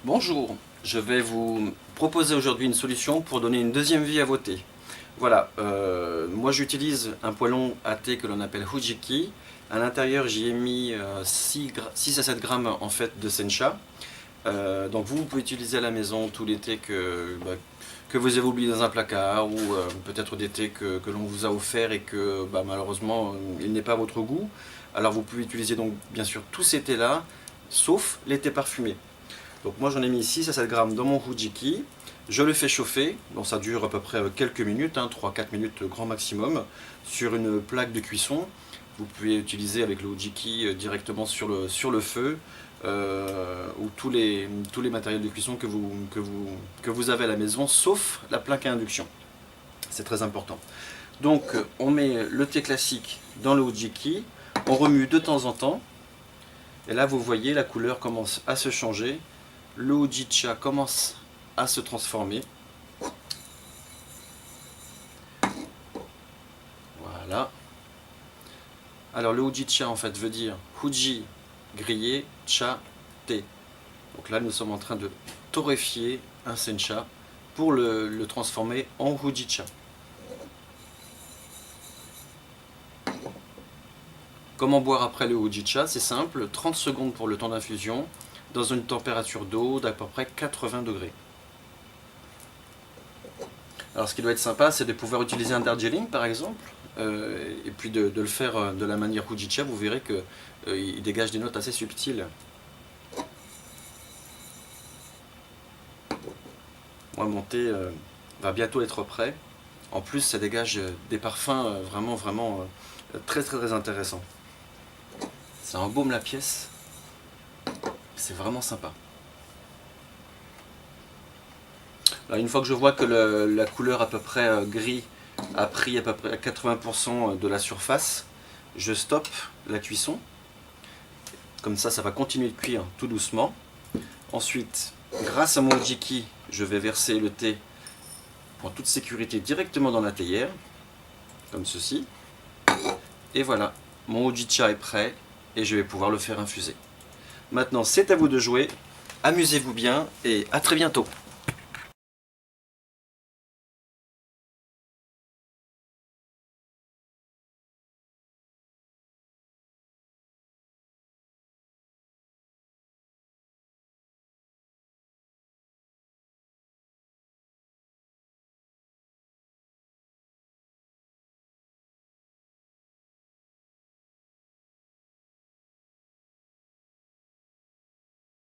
Bonjour, je vais vous proposer aujourd'hui une solution pour donner une deuxième vie à vos thés. Voilà, moi j'utilise un poêlon à thé que l'on appelle Hujiki. À l'intérieur j'y ai mis 6 à 7 grammes en fait de sencha. Donc vous pouvez utiliser à la maison tous les thés que vous avez oubliés dans un placard ou peut-être des thés que l'on vous a offerts et que malheureusement il n'est pas à votre goût. Alors vous pouvez utiliser donc bien sûr tous ces thés là, sauf les thés parfumés. Donc moi j'en ai mis 6 à 7 grammes dans mon Hujiki, je le fais chauffer, donc ça dure à peu près quelques minutes, 3-4 minutes grand maximum, sur une plaque de cuisson. Vous pouvez utiliser avec le Hujiki directement sur le feu, ou tous les matériels de cuisson que vous avez à la maison, sauf la plaque à induction. C'est très important. Donc on met le thé classique dans le Hujiki, on remue de temps en temps, et là vous voyez la couleur commence à se changer. Le Hojicha commence à se transformer. Voilà. Alors le Hojicha en fait veut dire Huji grillé, cha thé. Donc là nous sommes en train de torréfier un sencha pour le transformer en Hojicha. Comment boire après le Hojicha? C'est simple, 30 secondes pour le temps d'infusion, dans une température d'eau d'à peu près 80 degrés. Alors ce qui doit être sympa, c'est de pouvoir utiliser un Darjeeling par exemple, et puis de le faire de la manière Hojicha, vous verrez qu'il dégage des notes assez subtiles. Moi mon thé va bientôt être prêt. En plus ça dégage des parfums vraiment très intéressants. Ça embaume la pièce. C'est vraiment sympa. Alors une fois que je vois que la couleur à peu près gris a pris à peu près 80% de la surface, je stoppe la cuisson. Comme ça va continuer de cuire tout doucement. Ensuite, grâce à mon Hujiki, je vais verser le thé en toute sécurité directement dans la théière, comme ceci. Et voilà, mon Hojicha est prêt et je vais pouvoir le faire infuser. Maintenant, c'est à vous de jouer, amusez-vous bien et à très bientôt.